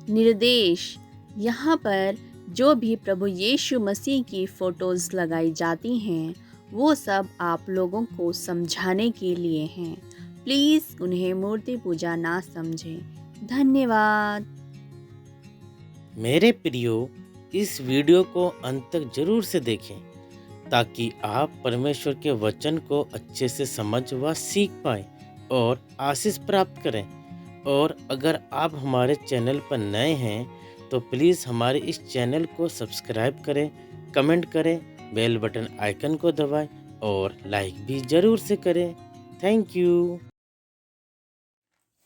निर्देश। यहाँ पर जो भी प्रभु यीशु मसीह की फ़ोटोज़ लगाई जाती हैं वो सब आप लोगों को समझाने के लिए हैं। प्लीज़ उन्हें मूर्ति पूजा ना समझें। धन्यवाद। मेरे प्रियो, इस वीडियो को अंत तक जरूर से देखें ताकि आप परमेश्वर के वचन को अच्छे से समझ व सीख पाएं और आशीष प्राप्त करें। और अगर आप हमारे चैनल पर नए हैं तो प्लीज़ हमारे इस चैनल को सब्सक्राइब करें, कमेंट करें, बेल बटन आइकन को दबाएं और लाइक भी ज़रूर से करें। Thank you.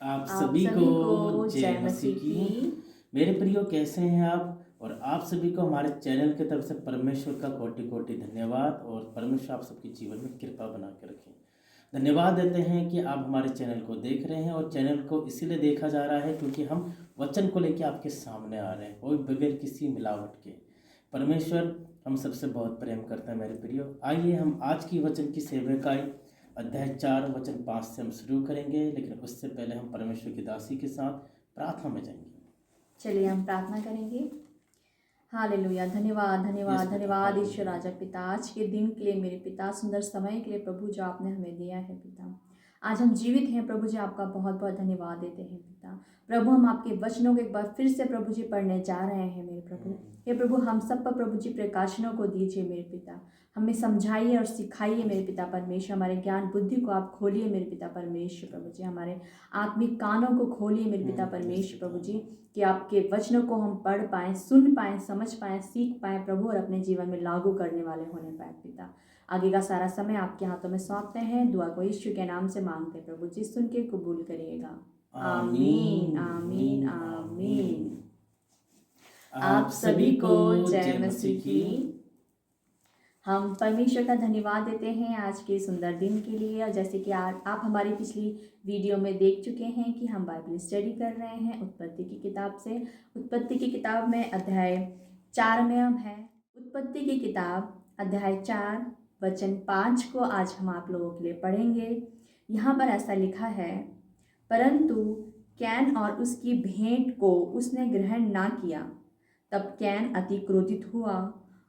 आप आप सभी को सभी को जय जय मसीह मसीह की। की। मेरे प्रियो, कैसे हैं आप? और आप सभी को हमारे चैनल की तरफ से परमेश्वर का कोटि कोटि धन्यवाद। और परमेश्वर आप सबके जीवन में कृपा बना के रखें। धन्यवाद देते हैं कि आप हमारे चैनल को देख रहे हैं। और चैनल को इसीलिए देखा जा रहा है क्योंकि हम वचन को लेकर आपके सामने आ रहे हैं, वो भी बगैर किसी मिलावट के। परमेश्वर हम सबसे बहुत प्रेम करता है मेरे प्रियो। आइए हम आज की वचन की सेवकाई अध्याय 4 वचन 5 से हम शुरू करेंगे, लेकिन उससे पहले हम परमेश्वर की दासी के साथ प्रार्थना में जाएंगे। चलिए हम प्रार्थना करेंगे। हालेलुया। धन्यवाद धन्यवाद धन्यवाद ईश्वर राजा पिता, आज के दिन के लिए मेरे पिता, सुंदर समय के लिए प्रभु जो आपने हमें दिया है पिता। आज हम जीवित हैं प्रभु जी, आपका बहुत बहुत धन्यवाद देते हैं पिता। प्रभु हम आपके वचनों को एक बार फिर से प्रभु जी पढ़ने जा रहे हैं मेरे प्रभु। हे प्रभु हम सब पर प्रभु जी प्रकाशनों को दीजिए मेरे पिता। हमें समझाइए और सिखाइए मेरे पिता परमेश्वर। हमारे ज्ञान बुद्धि को आप खोलिए मेरे पिता परमेश्वर प्रभु जी। हमारे आत्मिक कानों को खोलिए मेरे पिता परमेश्वर प्रभु जी, कि आपके वचनों को हम पढ़ पाएँ, सुन पाएँ, समझ पाएँ, सीख पाएँ प्रभु, और अपने जीवन में लागू करने वाले होने पाए पिता। आगे का सारा समय आपके हाथों में सौंपते हैं। दुआ को यीशु के नाम से मांगते हैं प्रभु जी, सुन के कबूल करिएगा। आमीन आमीन आमीन। आप सभी को जय मसीह की। हम परमेश्वर का धन्यवाद देते हैं आज के सुंदर दिन के लिए। और जैसे कि आप हमारी पिछली वीडियो में देख चुके हैं कि हम बाइबल स्टडी कर रहे हैं उत्पत्ति की किताब से। उत्पत्ति की किताब में अध्याय 4 में हम हैं। उत्पत्ति की किताब अध्याय 4 वचन 5 को आज हम आप लोगों के लिए पढ़ेंगे। यहाँ पर ऐसा लिखा है, परंतु कैन और उसकी भेंट को उसने ग्रहण ना किया। तब कैन अति क्रोधित हुआ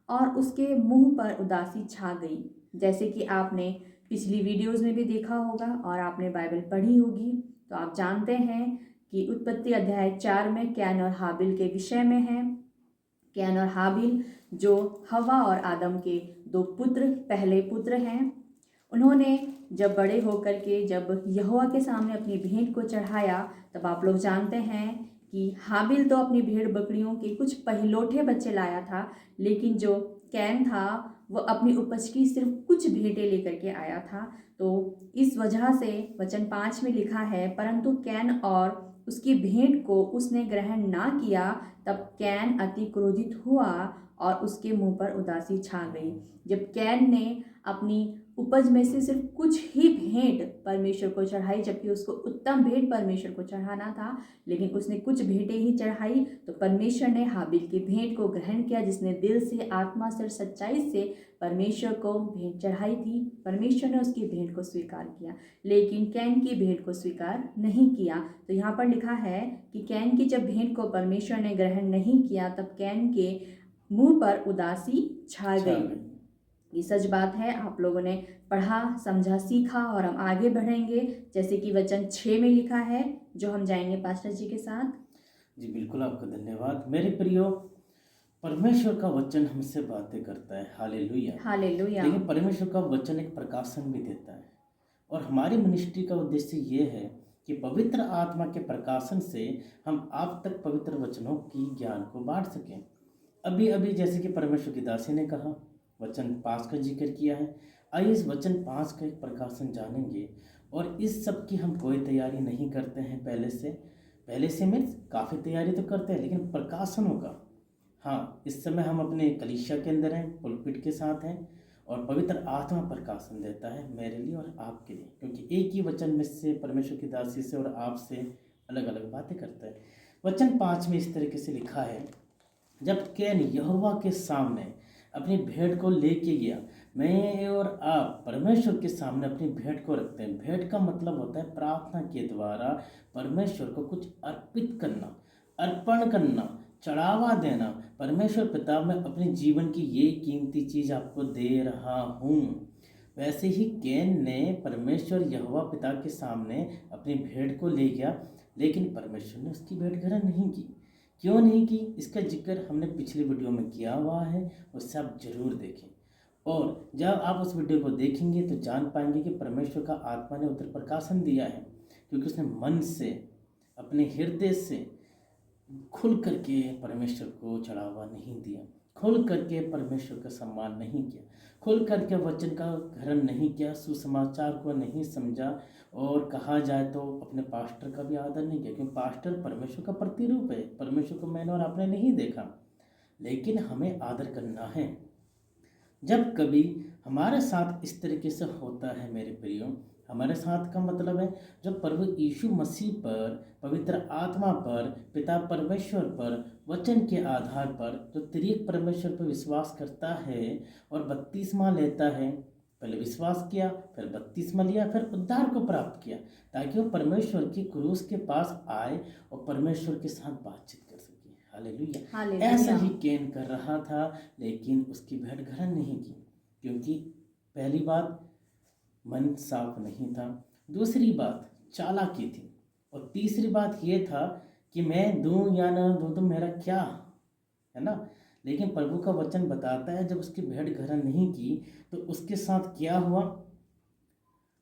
और उसके मुंह पर उदासी छा गई। जैसे कि आपने पिछली वीडियोस में भी देखा होगा और आपने बाइबल पढ़ी होगी, तो आप जानते हैं कि उत्पत्ति अध्याय 4 में कैन और हाबिल के विषय में है। कैन और हाबिल जो हवा और आदम के दो पहले पुत्र हैं। उन्होंने जब बड़े होकर के जब यहोवा के सामने अपनी भेंट को चढ़ाया, तब आप लोग जानते हैं कि हाबिल तो अपनी भेड़ बकरियों के कुछ पहिलौठे बच्चे लाया था, लेकिन जो कैन था वो अपनी उपज की सिर्फ कुछ भेंटें लेकर के आया था। तो इस वजह से वचन 5 में लिखा है, परंतु कैन और उसकी भेंट को उसने ग्रहण ना किया। तब कैन अति क्रोधित हुआ और उसके मुंह पर उदासी छा गई। जब कैन ने अपनी उपज में से सिर्फ कुछ ही भेंट परमेश्वर को चढ़ाई, जबकि उसको उत्तम भेंट परमेश्वर को चढ़ाना था, लेकिन उसने कुछ भेंटें ही चढ़ाई, तो परमेश्वर ने हाबिल की भेंट को ग्रहण किया, जिसने दिल से, आत्मा से, सच्चाई से परमेश्वर को भेंट चढ़ाई थी। परमेश्वर ने उसकी भेंट को स्वीकार किया, लेकिन कैन की भेंट को स्वीकार नहीं किया। तो यहाँ पर लिखा है कि कैन की जब भेंट को परमेश्वर ने ग्रहण नहीं किया, तब कैन के मुंह पर उदासी छा गई। ये सच बात है। आप लोगों ने पढ़ा, समझा, सीखा, और हम आगे बढ़ेंगे जैसे कि वचन 6 में लिखा है, जो हम जाएंगे पास्टर जी के साथ। जी बिल्कुल, आपका धन्यवाद। मेरे प्रियो, परमेश्वर का वचन हमसे बातें करता है। Hallelujah hallelujah. लेकिन परमेश्वर का वचन एक प्रकाशन भी देता है। और हमारी मिनिस्ट्री का उद्देश्य ये है कि पवित्र आत्मा के प्रकाशन से हम आप तक पवित्र वचनों की ज्ञान को बांट सकें। अभी अभी जैसे कि परमेश्वर की दासी ने कहा, वचन 5 का जिक्र किया है। आइए इस वचन 5 का एक प्रकाशन जानेंगे। और इस सब की हम कोई तैयारी नहीं करते हैं पहले से मीन्स काफ़ी तैयारी तो करते हैं, लेकिन प्रकाशनों का, हाँ, इस समय हम अपने कलीसिया के अंदर हैं, पुलपिट के साथ हैं, और पवित्र आत्मा प्रकाशन देता है मेरे लिए और आपके लिए, क्योंकि एक ही वचन में से परमेश्वर की दासी से और आपसे अलग अलग बातें करता है। वचन 5 में इस तरीके से लिखा है, जब कैन यहोवा के सामने अपनी भेंट को लेके गया। मैं और आप परमेश्वर के सामने अपनी भेंट को रखते हैं। भेंट का मतलब होता है प्रार्थना के द्वारा परमेश्वर को कुछ अर्पित करना। अर्पण करना, चढ़ावा देना। परमेश्वर पिता, मैं अपने जीवन की ये कीमती चीज़ आपको दे रहा हूँ। वैसे ही कैन ने परमेश्वर यहोवा पिता के सामने अपनी भेंट को ले गया, लेकिन परमेश्वर ने उसकी भेंट ग्रहण नहीं की। क्यों नहीं की, इसका जिक्र हमने पिछली वीडियो में किया हुआ है, उससे आप जरूर देखें। और जब आप उस वीडियो को देखेंगे तो जान पाएंगे कि परमेश्वर का आत्मा ने उत्तर प्रकाशन दिया है, क्योंकि उसने मन से, अपने हृदय से खुल करके परमेश्वर को चढ़ावा नहीं दिया, खुल करके परमेश्वर का सम्मान नहीं किया, खुल करके वचन का ग्रहण नहीं किया, सुसमाचार को नहीं समझा, और कहा जाए तो अपने पास्टर का भी आदर नहीं किया, क्योंकि पास्टर परमेश्वर का प्रतिरूप है। परमेश्वर को मैंने और आपने नहीं देखा, लेकिन हमें आदर करना है। जब कभी हमारे साथ इस तरीके से होता है मेरे प्रियो, हमारे साथ का मतलब है जब प्रभु यीशु मसीह पर, पवित्र आत्मा पर, पिता परमेश्वर पर, वचन के आधार पर जो त्रिएक परमेश्वर पर विश्वास करता है और बपतिस्मा लेता है, पहले विश्वास किया, फिर बपतिस्मा लिया, फिर उद्धार को प्राप्त किया, ताकि वो परमेश्वर की क्रूस के पास आए और परमेश्वर के साथ बातचीत कर सके। हालेलुया। ऐसा ही कैन कर रहा था, लेकिन उसकी भेंट ग्रहण नहीं की, क्योंकि पहली बात मन साफ नहीं था, दूसरी बात चालाकी थी, और तीसरी बात ये था कि मैं दूं या ना दूं तो मेरा क्या, है ना। लेकिन प्रभु का वचन बताता है जब उसकी भेंट ग्रहण नहीं की तो उसके साथ क्या हुआ,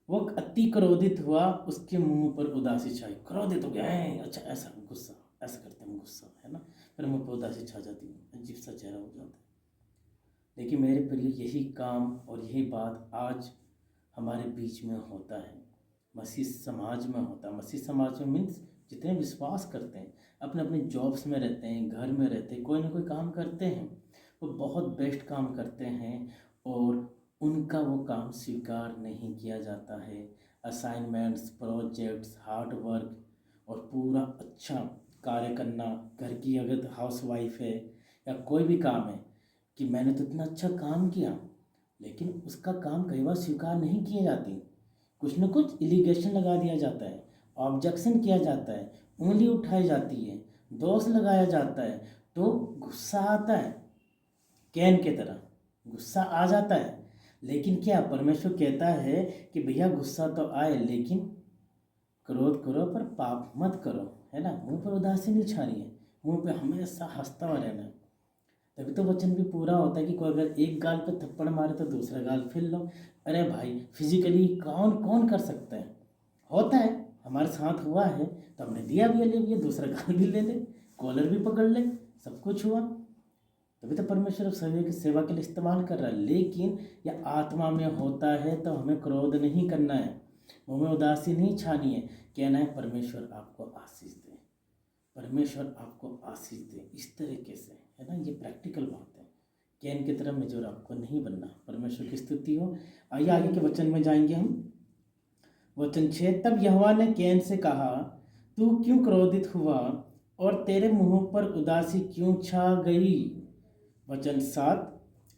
वो अति क्रोधित हुआ, उसके मुंह पर उदासी छाई। क्रोधित हो गया है, अच्छा ऐसा गुस्सा, ऐसा करते हैं गुस्सा, है ना, फिर मुंह पर उदासी छा जाती है, अजीब सा चेहरा हो जाता है। लेकिन मेरे प्रिय, यही काम और यही बात आज हमारे बीच में होता है, मसीह समाज में होता है। मसीह समाज में मीन्स जितने विश्वास करते हैं, अपने अपने जॉब्स में रहते हैं, घर में रहते हैं, कोई ना कोई काम करते हैं, वो बहुत बेस्ट काम करते हैं, और उनका वो काम स्वीकार नहीं किया जाता है। असाइनमेंट्स, प्रोजेक्ट्स, हार्ड वर्क और पूरा अच्छा कार्य करना, घर की अगर हाउस वाइफ है या कोई भी काम है, कि मैंने तो इतना अच्छा काम किया, लेकिन उसका काम कई बार स्वीकार नहीं किए जाती, कुछ न कुछ इलिगेशन लगा दिया जाता है, ऑब्जेक्शन किया जाता है, उंगली उठाई जाती है, दोष लगाया जाता है, तो गुस्सा आता है, कैन के तरह गुस्सा आ जाता है। लेकिन क्या परमेश्वर कहता है कि भैया गुस्सा तो आए, लेकिन क्रोध करो पर पाप मत करो, है ना, मुंह पर उदासी नहीं छानी है, मुंह पे हमेशा हंसता हुआ रहना है। तभी तो वचन भी पूरा होता है कि कोई अगर एक गाल पे थप्पड़ मारे तो दूसरा गाल फिर लो। अरे भाई, फिजिकली कौन कौन कर सकता है, होता है, हमारे साथ हुआ है, तो हमने दिया भी ले लिया, दूसरा गाल भी ले ले, कॉलर भी पकड़ ले, सब कुछ हुआ। तभी तो परमेश्वर सभी की सेवा के लिए इस्तेमाल कर रहा है। लेकिन यह आत्मा में होता है तो हमें क्रोध नहीं करना है, मुँह में उदासी नहीं छानी है, कहना है परमेश्वर आपको आशीष दे, परमेश्वर आपको आशीष दे, इस तरीके से, है ना। ये प्रैक्टिकल बात है। कैन की तरह मेजोर आपको नहीं बनना। परमेश्वर की स्तुति हो। आइए आगे के वचन में जाएंगे हम। वचन 6, तब यहोवा ने कैन से कहा, तू क्यों क्रोधित हुआ और तेरे मुंह पर उदासी क्यों छा गई। वचन 7,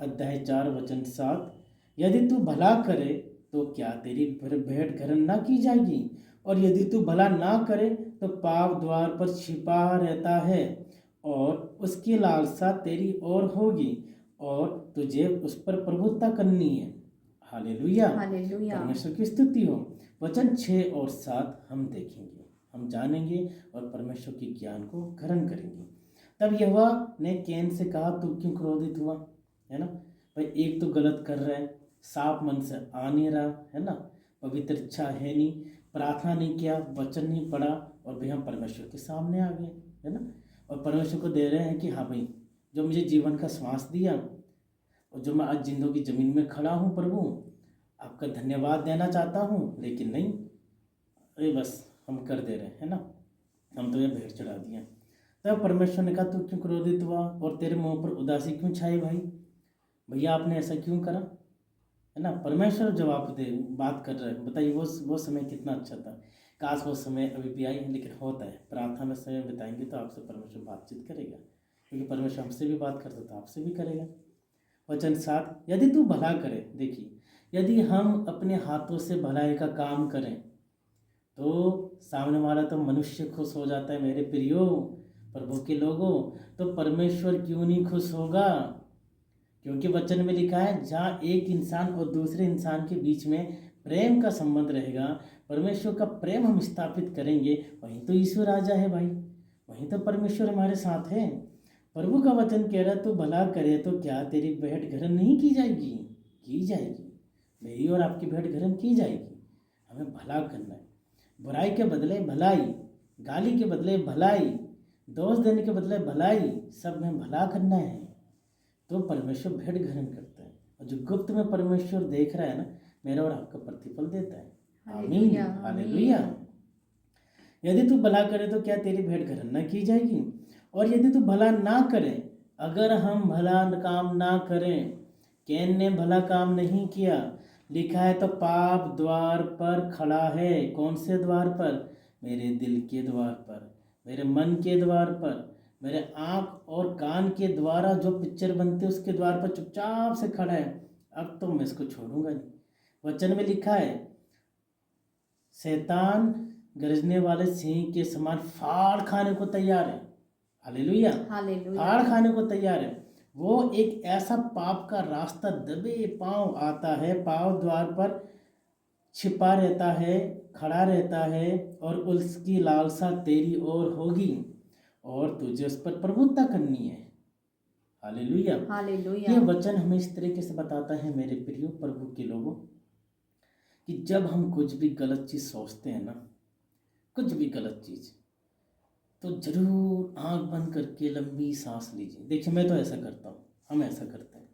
अध्याय 4 वचन 7, यदि तू भला करे तो क्या तेरी भेंट ग्रहण ना की जाएगी, और यदि तू भला ना करे तो पाप द्वार पर छिपा रहता है और उसकी लालसा तेरी ओर होगी और तुझे उस पर प्रभुता करनी है। Hallelujah, hallelujah. परमेश्वर की स्तुति हो। वचन 6 और 7 हम देखेंगे, हम जानेंगे और परमेश्वर के ज्ञान को ग्रहण करेंगे। तब यहोवा ने कैन से कहा, तू क्यों क्रोधित हुआ, है ना। भाई, एक तो गलत कर रहा है, साफ मन से आ नहीं रहा, है ना, पवित्र इच्छा है नहीं, प्रार्थना नहीं किया, वचन नहीं पढ़ा, और भाई हम परमेश्वर के सामने आ गए, है ना, और परमेश्वर को दे रहे हैं कि हाँ भाई, जो मुझे जीवन का श्वास दिया और जो मैं आज जिंदगी की ज़मीन में खड़ा हूँ, प्रभु आपका धन्यवाद देना चाहता हूँ। लेकिन नहीं, अरे बस हम कर दे रहे हैं, है ना, हम तो ये भेंट चढ़ा दिया। तब परमेश्वर ने कहा, तू क्यों क्रोधित हुआ और तेरे मुंह पर उदासी क्यों छाई। भाई भैया, आपने ऐसा क्यों करा, है ना। परमेश्वर जवाब दे बात कर रहे हैं। बताइए, वो समय कितना अच्छा था। काश वो समय अभी भी आई, लेकिन होता है, प्रार्थना में समय बिताएंगे तो आपसे परमेश्वर बातचीत करेगा, क्योंकि परमेश्वर हमसे भी बात करता तो आपसे भी करेगा। वचन 7, यदि तू भला करे। देखिए, यदि हम अपने हाथों से भलाई का काम करें तो सामने वाला तो मनुष्य खुश हो जाता है मेरे प्रियो, प्रभु के लोगों, तो परमेश्वर क्यों नहीं खुश होगा? क्योंकि वचन में लिखा है जहाँ एक इंसान और दूसरे इंसान के बीच में प्रेम का संबंध रहेगा, परमेश्वर का प्रेम हम स्थापित करेंगे, वहीं तो ईश्वर राजा है भाई, वहीं तो परमेश्वर हमारे साथ है। प्रभु का वचन कह रहा है तू भला करे तो क्या तेरी भेंट ग्रहण नहीं की जाएगी? की जाएगी, मेरी और आपकी भेंट ग्रहण की जाएगी। हमें भला करना है, बुराई के बदले भलाई, गाली के बदले भलाई, दोष देने के बदले भलाई, सब में भला करना है, तो परमेश्वर भेंट ग्रहण करता है। और जो गुप्त में परमेश्वर देख रहा है ना, मेरा और आपका प्रतिफल देता है। आमीन, हालेलुया। यदि तू भला करे तो क्या तेरी भेंट ग्रहण न की जाएगी? और यदि तू भला ना करे, अगर हम भला काम ना करें, कैन ने भला काम नहीं किया, लिखा है तो पाप द्वार पर खड़ा है। कौन से द्वार पर? मेरे दिल के द्वार पर, मेरे मन के द्वार पर, मेरे आँख और कान के द्वारा जो पिक्चर बनते उसके द्वार पर चुपचाप से खड़ा है। अब तो मैं इसको छोड़ूंगा नहीं। वचन में लिखा है शैतान गरजने वाले सिंह के समान फाड़ खाने को तैयार है। हालेलुया, फाड़ खाने को तैयार है। वो एक ऐसा पाप का रास्ता दबे पांव आता है, पांव द्वार पर छिपा रहता है, खड़ा रहता है, और उसकी लालसा तेरी ओर होगी और तुझे उस पर प्रभुत्व करनी है। Hallelujah, hallelujah. ये वचन हमें इस तरीके से बताता है मेरे प्रिय प्रभु के लोगों, कि जब हम कुछ भी गलत चीज़ सोचते हैं ना, कुछ भी गलत चीज़, तो जरूर आंख बंद करके लंबी सांस लीजिए। देखिए मैं तो ऐसा करता हूँ, हम ऐसा करते हैं।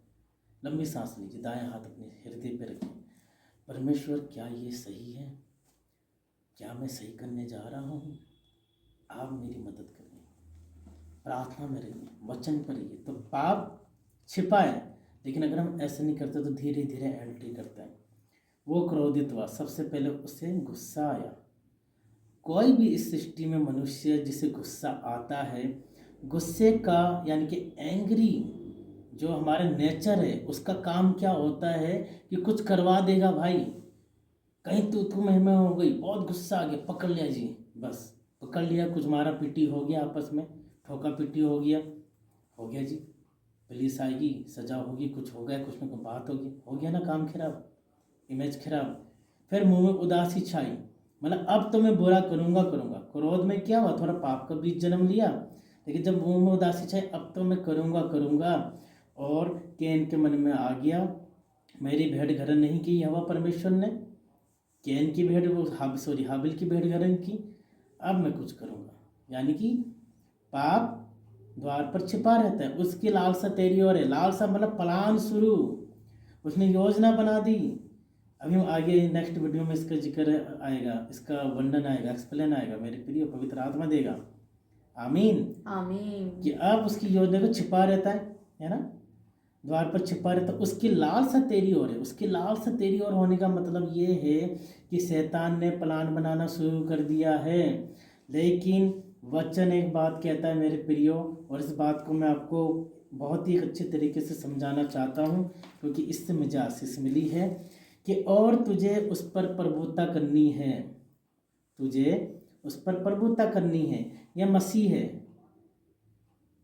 लंबी सांस लीजिए, दायां हाथ अपने हृदय पे रखिए। परमेश्वर क्या ये सही है? क्या मैं सही करने जा रहा हूँ? आप मेरी मदद करिए, प्रार्थना में रहिए, वचन पढ़िए, तो पाप छिपा है। लेकिन अगर हम ऐसा नहीं करते तो धीरे धीरे एंट्री करते हैं। वो क्रोधित हुआ, सबसे पहले उससे गुस्सा आया। कोई भी इस सृष्टि में मनुष्य जिसे गुस्सा आता है, गुस्से का यानी कि एंग्री जो हमारा नेचर है, उसका काम क्या होता है कि कुछ करवा देगा भाई। कहीं तू में हो गई, बहुत गुस्सा आ गया, पकड़ लिया जी, बस पकड़ लिया, कुछ मारा पीटी हो गया, आपस में ठोका पीटी हो गया जी, पुलिस आएगी, सजा होगी, कुछ हो गया, कुछ ना कुछ बात होगी, हो गया ना, काम खराब, इमेज खराब। फिर मुंह में उदासी छाई, मतलब अब तो मैं बुरा करूँगा। क्रोध में क्या हुआ, थोड़ा पाप का बीज जन्म लिया। लेकिन जब मुंह में उदासी छाई, अब तो मैं करूँगा। और कैन के मन में आ गया, मेरी भेंट ग्रहण नहीं की यहोवा परमेश्वर ने, कैन की भेंट, हाबिल की भेंट ग्रहण की, अब मैं कुछ करूँगा। यानी कि पाप द्वार पर छिपा रहता है, उसकी लालसा तेरी ओर है। लालसा मतलब प्लान शुरू, उसने योजना बना दी। अभी हम आगे नेक्स्ट वीडियो में इसका जिक्र आएगा, इसका वर्णन आएगा, एक्सप्लेन आएगा, मेरे प्रिय पवित्र आत्मा देगा। आमीन, आमीन। कि अब उसकी योजना को छिपा रहता है ना, द्वार पर छिपा रहता है। उसकी लालसा तेरी ओर है। उसकी लालसा तेरी ओर होने का मतलब ये है कि शैतान ने प्लान बनाना शुरू कर दिया है। लेकिन वचन एक बात कहता है मेरे प्रियो, और इस बात को मैं आपको बहुत ही अच्छे तरीके से समझाना चाहता हूँ, क्योंकि इससे मुझे आशीष मिली है कि और तुझे उस पर प्रभुता करनी है, तुझे उस पर प्रभुता करनी है। यह मसीह है,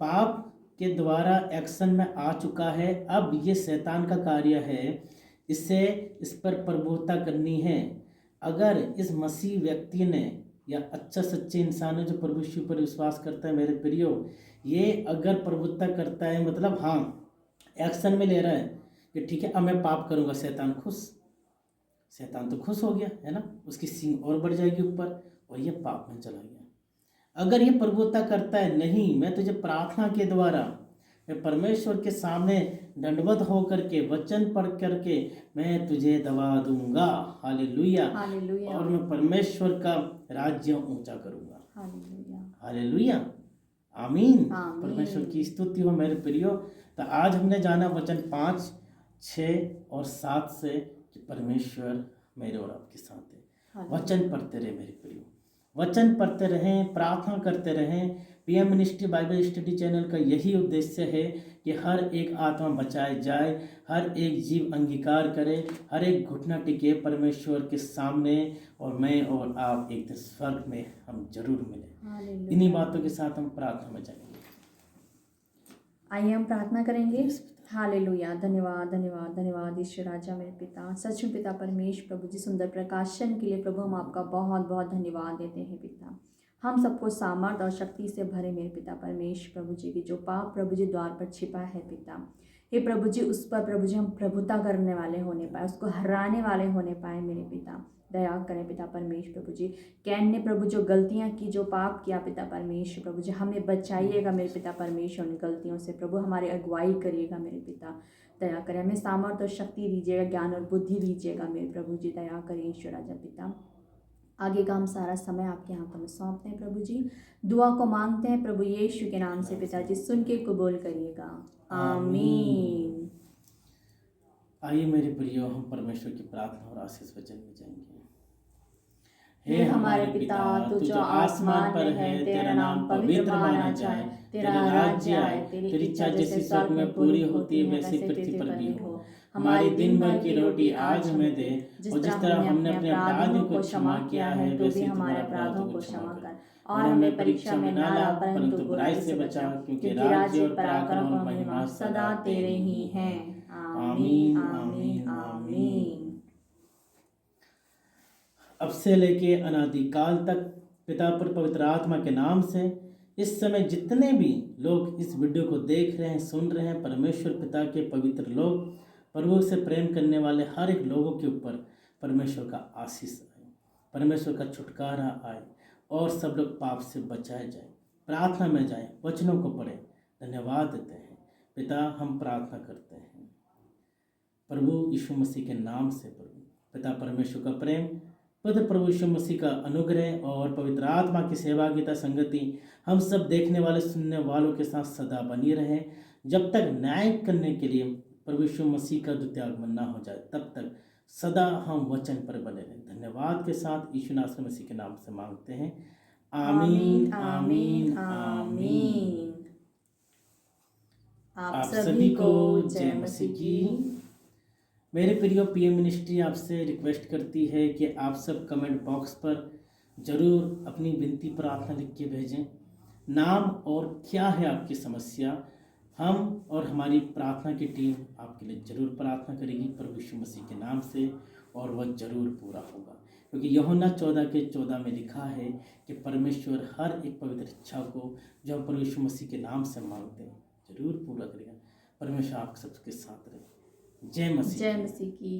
पाप के द्वारा एक्शन में आ चुका है, अब ये शैतान का कार्य है, इससे इस पर प्रभुता करनी है। अगर इस मसीह व्यक्ति ने या अच्छा सच्चे इंसान है जो प्रभु यीशु पर विश्वास करता है मेरे प्रियो, ये अगर प्रभुता करता है, मतलब हाँ एक्शन में ले रहा है कि ठीक है अब मैं पाप करूँगा, शैतान तो खुश हो गया है ना, उसकी सींग और बढ़ जाएगी ऊपर, और ये पाप में चला गया। अगर ये प्रभुता करता है, नहीं मैं तुझे प्रार्थना के द्वारा, मैं परमेश्वर के सामने दंडवत हो करके, वचन पढ़ करके मैं तुझे दबा दूंगा। हालेलुया, और मैं परमेश्वर का राज्य ऊंचा करूंगा। हालेलुया, आमीन। परमेश्वर की स्तुति हो मेरे प्रियो। तो आज हमने जाना वचन 5, 6 और 7 से कि परमेश्वर मेरे और आपके साथ है। वचन पढ़ते रहे मेरे प्रियो, वचन पढ़ते रहें, प्रार्थना करते रहें। PM ministry Bible study channel का यही उद्देश्य है कि हर एक आत्मा बचाई जाए, हर एक जीव अंगीकार करे, हर एक घुटना टिके परमेश्वर के सामने, और मैं और आप एक दिन स्वर्ग में हम जरूर मिलें। हालेलुया। इन्हीं बातों के साथ हम प्रार्थना में जाएंगे। आइए हम प्रार्थना करेंगे। हालेलुया। धन्यवाद धन्यवाद धन्यवाद ईश्वर राजा मेरे पिता, सच में पिता परमेश्वर प्रभु जी, सुंदर प्रकाशन के लिए प्रभु हम आपका बहुत बहुत धन्यवाद देते हैं पिता। हम सबको सामर्थ और शक्ति से भरे मेरे पिता परमेश्वर प्रभु जी की जो पाप प्रभु जी द्वार पर छिपा है पिता, हे प्रभु जी उस पर प्रभु जी हम प्रभुता करने वाले होने पाए, उसको हराने वाले होने पाए मेरे पिता। दया करें पिता परमेश्वर प्रभु जी। कैन ने प्रभु जो गलतियां की, जो पाप किया पिता परमेश्वर प्रभु जी, हमें बचाइएगा मेरे पिता परमेश्वर उन गलतियों से प्रभु, हमारी अगुवाई करिएगा मेरे पिता। दया करें, हमें सामर्थ्य और शक्ति दीजिएगा, ज्ञान और बुद्धि दीजिएगा मेरे प्रभु जी। दया करें ईश्वर राजा पिता। आगे का हम सारा समय आपके हाथों में सौंपते हैं प्रभु जी। दुआ को मांगते हैं प्रभु यीशु के नाम से पिताजी, सुन के कबूल करिएगा। आमीन। आइए मेरे प्रियो, हम परमेश्वर की प्रार्थना और आशीष वचन में जाएंगे। हे हमारे पिता, तू जो आसमान पर है, तेरा नाम पवित्र माना जाए, तेरा राज्य आए, तेरी इच्छा जैसे स्वर्ग में पूरी होती है वैसे पृथ्वी पर भी हो। हमारी दिन भर की रोटी आज हमें दे, और जिस तरह हमने अपने अपराधियों को क्षमा किया है, तो भी हमारे अपराधों को क्षमा कर, और हमें परीक्षा में न ला, परंतु बुराई से बचा, क्योंकि राज्य, पराक्रम और महिमा सदा तेरे ही हैं। आमीन आमीन आमीन। अब से लेके अनादिकाल तक पिता पर पवित्र आत्मा के नाम से इस समय जितने भी लोग इस वीडियो को देख रहे हैं, सुन रहे हैं, परमेश्वर पिता के पवित्र लोग, प्रभु से प्रेम करने वाले हर एक लोगों के ऊपर परमेश्वर का आशीष आए, परमेश्वर का छुटकारा आए, और सब लोग पाप से बचाए जाए, प्रार्थना में जाए, वचनों को पढ़े। धन्यवाद देते हैं पिता, हम प्रार्थना करते हैं प्रभु यीशु मसीह के नाम से। प्रभु पिता परमेश्वर का प्रेम, पवित्र प्रभु यीशु मसीह का अनुग्रह और पवित्र आत्मा की सहभागिता संगति हम सब देखने वाले सुनने वालों के साथ सदा बनी रहे, जब तक न्याय करने के लिए प्रभु यीशु मसीह का द्वितीय आगमन न हो जाए, तब तक सदा हम वचन पर बने रहें। धन्यवाद के साथ यीशु नासरी मसीह के नाम से मांगते हैं। आमीन आमीन आमीन। आप सभी को जय मसीह की। मेरे प्रियो, पीएम मिनिस्ट्री आपसे रिक्वेस्ट करती है कि आप सब कमेंट बॉक्स पर ज़रूर अपनी विनती प्रार्थना लिख के भेजें, नाम और क्या है आपकी समस्या। हम और हमारी प्रार्थना की टीम आपके लिए ज़रूर प्रार्थना करेगी प्रभु यीशु मसीह के नाम से, और वह ज़रूर पूरा होगा, क्योंकि यूहन्ना 14:14 में लिखा है कि परमेश्वर हर एक पवित्र इच्छा को जो हम प्रभु यीशु मसीह के नाम से मांगते हैं ज़रूर पूरा करेगा। परमेश्वर आप सबके साथ रहे। जय मसीह की।